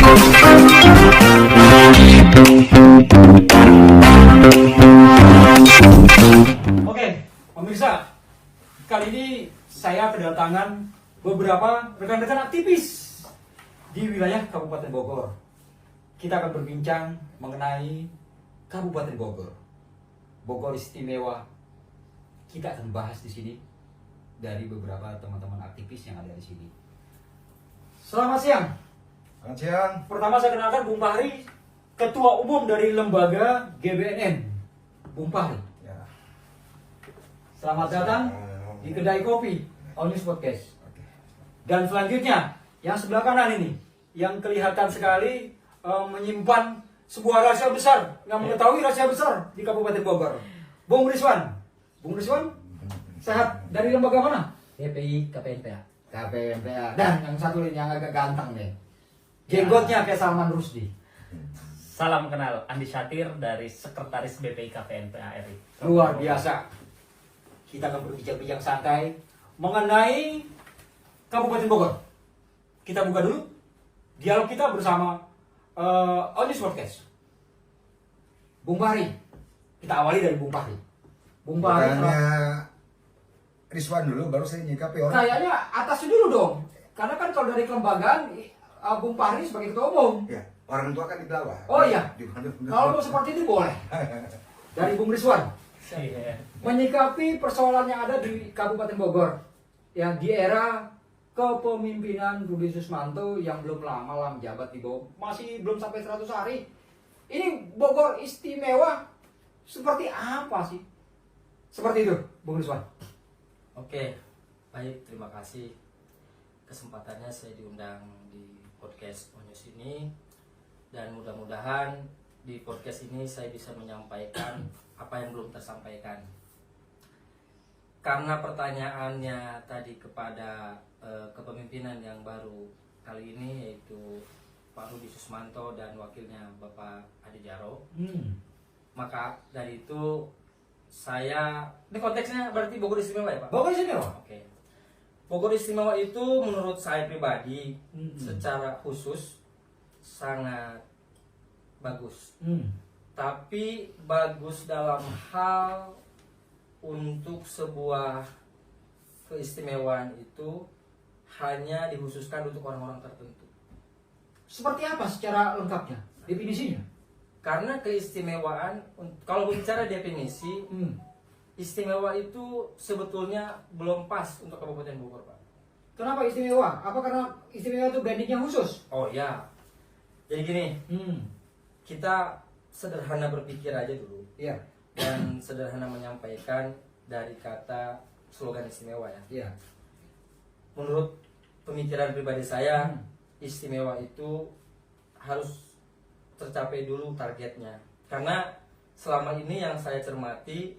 Oke, pemirsa, kali ini saya kedatangan beberapa rekan-rekan aktivis di wilayah Kabupaten Bogor. Kita akan berbincang mengenai Kabupaten Bogor, Bogor istimewa. Kita akan bahas di sini dari beberapa teman-teman aktivis yang ada di sini. Selamat siang. Selamat siang. Pertama saya kenalkan Bung Fahri, Ketua Umum dari Lembaga GBNN. Bung Fahri, Ya. selamat datang di kedai kopi All News Podcast. Dan selanjutnya yang sebelah kanan ini, yang kelihatan sekali menyimpan sebuah rahasia besar, yang mengetahui rahasia besar di Kabupaten Bogor. Bung Rizwan. Bung Rizwan, sehat, dari lembaga mana? BPI KPNPA. KPMPA. Dan yang satu ini yang agak ganteng nih, jenggotnya kayak Salman Rushdie. Salam kenal, Andi Syatir dari Sekretaris BPI KPNPA RI. Luar biasa. Kita akan berbincang-bincang santai mengenai Kabupaten Bogor. Kita buka dulu dialog kita bersama On News Podcast. Bung Fahri, kita awali dari Bung Fahri. Bung Fahri, Bukannya Rizwan dulu, baru saya nyikapi orang. kayaknya atasnya dulu dong. Karena kan kalau dari kelembagaan, Bung Fahri sebagai ketua umum. Ya, orang tua kan di bawah. Oh iya. Di mana? Kalau mau seperti itu boleh. Dari Bung Rizwan, menyikapi persoalan yang ada di Kabupaten Bogor, yang di era kepemimpinan Rudi Susmanto yang belum lama menjabat di Bogor, masih belum sampai 100 hari. Ini Bogor istimewa seperti apa sih? Seperti itu, Bung Rizwan. Oke, baik, terima kasih kesempatannya saya diundang di podcast Onyos ini, dan mudah-mudahan di podcast ini saya bisa menyampaikan apa yang belum tersampaikan. Karena pertanyaannya tadi kepada kepemimpinan yang baru kali ini, yaitu Pak Rudi Susmanto dan wakilnya Bapak Adi Jaro, maka dari itu saya, ini konteksnya berarti Bogor istimewa ya Pak? Bogor istimewa. Oke. Bogor istimewa itu menurut saya pribadi secara khusus sangat bagus. Tapi bagus dalam hal untuk sebuah keistimewaan itu hanya dikhususkan untuk orang-orang tertentu. Seperti apa secara lengkapnya? Definisinya? Karena keistimewaan, kalau bicara definisi, istimewa itu sebetulnya belum pas untuk Kabupaten Bogor, Pak. Kenapa istimewa? Apa karena istimewa itu brandingnya khusus? Oh ya, jadi gini, kita sederhana berpikir aja dulu, Iya. dan sederhana menyampaikan dari kata slogan istimewa ya. Iya. Menurut pemikiran pribadi saya, istimewa itu harus tercapai dulu targetnya. Karena selama ini yang saya cermati,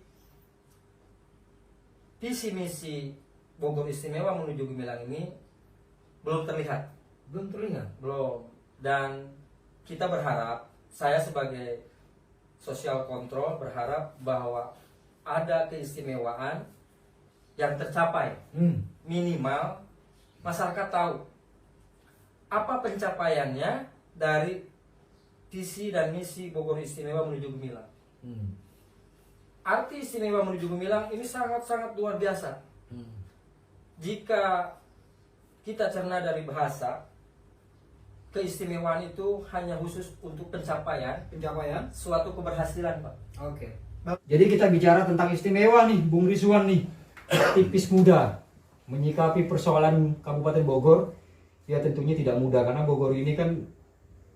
visi misi Bogor istimewa menuju Gemilang ini belum terlihat. Belum terlihat. Belum. Dan kita berharap, saya sebagai social control berharap bahwa ada keistimewaan yang tercapai. Minimal masyarakat tahu apa pencapaiannya dari visi dan misi Bogor istimewa menuju Gemilang. Arti istimewa menuju Gemilang ini sangat-sangat luar biasa. Jika kita cerna dari bahasa, keistimewaan itu hanya khusus untuk pencapaian suatu keberhasilan, Pak. Oke. Jadi kita bicara tentang istimewa nih, Bung Rizwan nih, aktivis muda menyikapi persoalan Kabupaten Bogor. Ya tentunya tidak mudah karena Bogor ini kan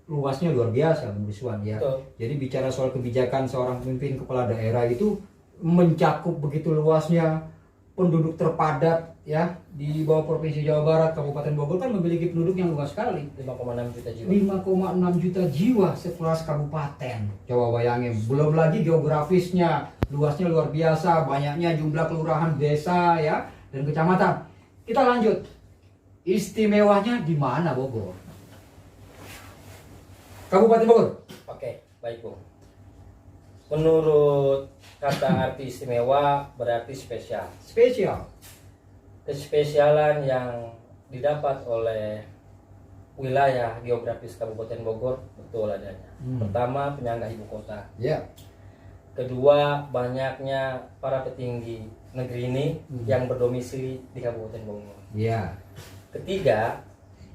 luasnya luar biasa, Bung Rizwan ya. Betul. Jadi bicara soal kebijakan seorang pemimpin kepala daerah itu mencakup begitu luasnya, penduduk terpadat ya di bawah Provinsi Jawa Barat. Kabupaten Bogor kan memiliki penduduk yang luas sekali, 5,6 juta jiwa. 5,6 juta jiwa sekelas kabupaten. Coba bayangin, belum lagi geografisnya, luasnya luar biasa, banyaknya jumlah kelurahan, desa ya dan kecamatan. Kita lanjut. Istimewanya di mana Bogor? Kabupaten Bogor. Oke, baik Bung. Menurut kata arti istimewa berarti spesial. Spesial. Kespesialan yang didapat oleh wilayah geografis Kabupaten Bogor betul adanya. Pertama, penyangga ibu kota. Ya. Kedua, banyaknya para petinggi negeri ini yang berdomisili di Kabupaten Bogor. Ya. Ketiga,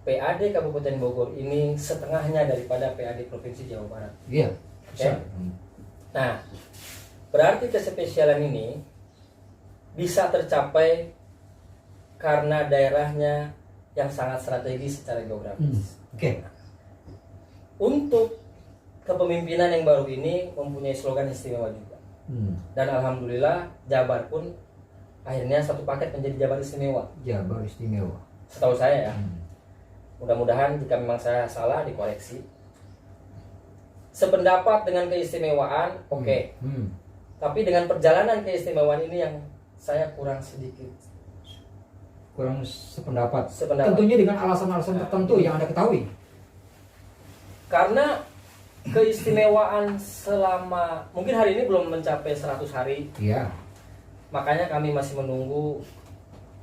PAD Kabupaten Bogor ini setengahnya daripada PAD Provinsi Jawa Barat. Iya. Oke? Nah, berarti kespesialan ini bisa tercapai karena daerahnya yang sangat strategis secara geografis. Oke. Untuk kepemimpinan yang baru ini mempunyai slogan istimewa juga. Dan alhamdulillah Jabar pun akhirnya satu paket menjadi Jabar Istimewa. Jabar Istimewa. Setahu saya ya. Mudah-mudahan jika memang saya salah dikoreksi. Sependapat dengan keistimewaan, oke. Tapi dengan perjalanan keistimewaan ini yang saya kurang sedikit. Kurang sependapat. Sependapat. Tentunya dengan alasan-alasan tertentu yang Anda ketahui. Karena keistimewaan selama mungkin hari ini belum mencapai 100 hari. Iya. Makanya kami masih menunggu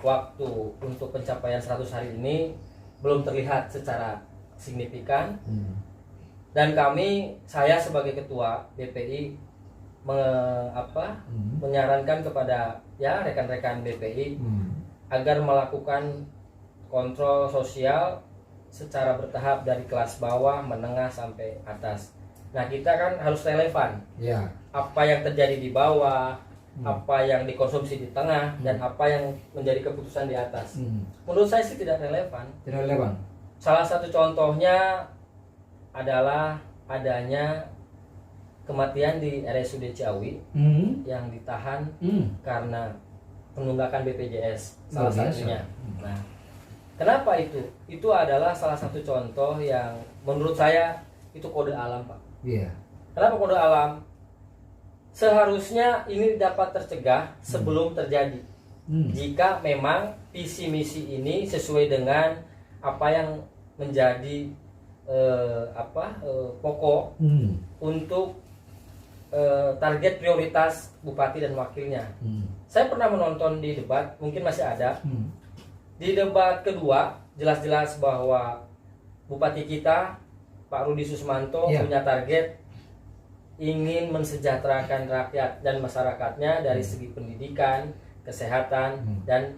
waktu untuk pencapaian 100 hari ini belum terlihat secara signifikan. Dan saya sebagai ketua BPI menyarankan kepada ya rekan-rekan BPI agar melakukan kontrol sosial secara bertahap dari kelas bawah, menengah sampai atas. Nah, kita kan harus relevan. Ya. Apa yang terjadi di bawah, apa yang dikonsumsi di tengah, dan apa yang menjadi keputusan di atas. Menurut saya sih tidak relevan. Tidak relevan. Salah satu contohnya adalah adanya kematian di RSUD Ciawi yang ditahan karena penunggakan BPJS salah satunya. Nah, kenapa itu? Itu adalah salah satu contoh yang menurut saya itu kode alam, Pak. Iya. Kenapa kode alam? Seharusnya ini dapat tercegah sebelum terjadi. Jika memang visi misi ini sesuai dengan apa yang menjadi pokok untuk target prioritas bupati dan wakilnya. Saya pernah menonton di debat, mungkin masih ada. Di debat kedua, jelas-jelas bahwa bupati kita, Pak Rudi Susmanto, punya target ingin mensejahterakan rakyat dan masyarakatnya dari segi pendidikan, kesehatan, dan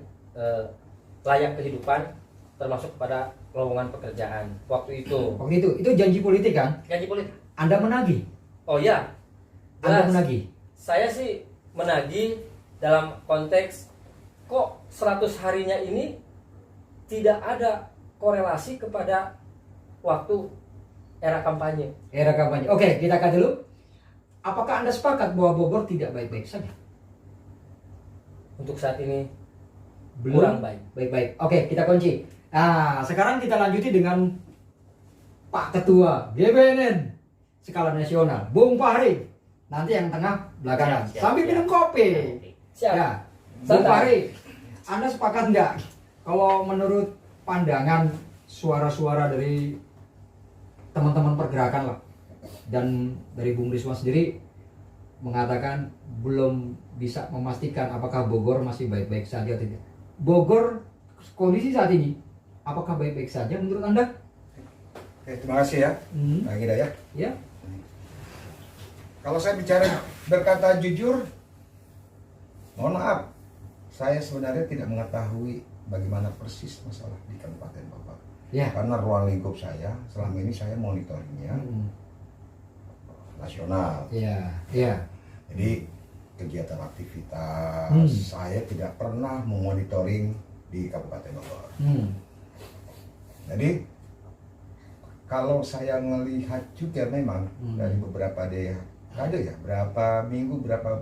layak kehidupan, termasuk kepada lowongan pekerjaan. Waktu itu janji politik kan? Janji politik. Anda menagih. Oh ya, Anda jelas. menagih. Saya sih menagih dalam konteks kok 100 harinya ini tidak ada korelasi kepada waktu era kampanye. Era kampanye. Oke, kita cut dulu. Apakah Anda sepakat bahwa Bogor tidak baik-baik saja? Untuk saat ini Belum kurang baik. Baik-baik. Oke, kita kunci. Nah, sekarang kita lanjuti dengan Pak Ketua GBNN skala nasional, Bung Fahri. Nanti yang tengah belakangan. Sambil minum kopi. Siap. Ya. Bung Fahri, Anda sepakat nggak kalau menurut pandangan suara-suara dari teman-teman pergerakan lah dan dari Bung Rizwan sendiri mengatakan belum bisa memastikan apakah Bogor masih baik-baik saja atau tidak. Bogor kondisi saat ini apakah baik-baik saja menurut Anda? Oke, terima kasih ya, Bang Hidayat. Ya. Kalau saya berkata jujur, mohon maaf, saya sebenarnya tidak mengetahui bagaimana persis masalah di Kabupaten Bogor. Ya. Karena ruang lingkup saya selama ini saya monitoringnya nasional. Iya. Iya. Jadi kegiatan aktivitas saya tidak pernah memonitoring di Kabupaten Bogor. Jadi kalau saya melihat juga memang dari beberapa daerah ada ya berapa minggu berapa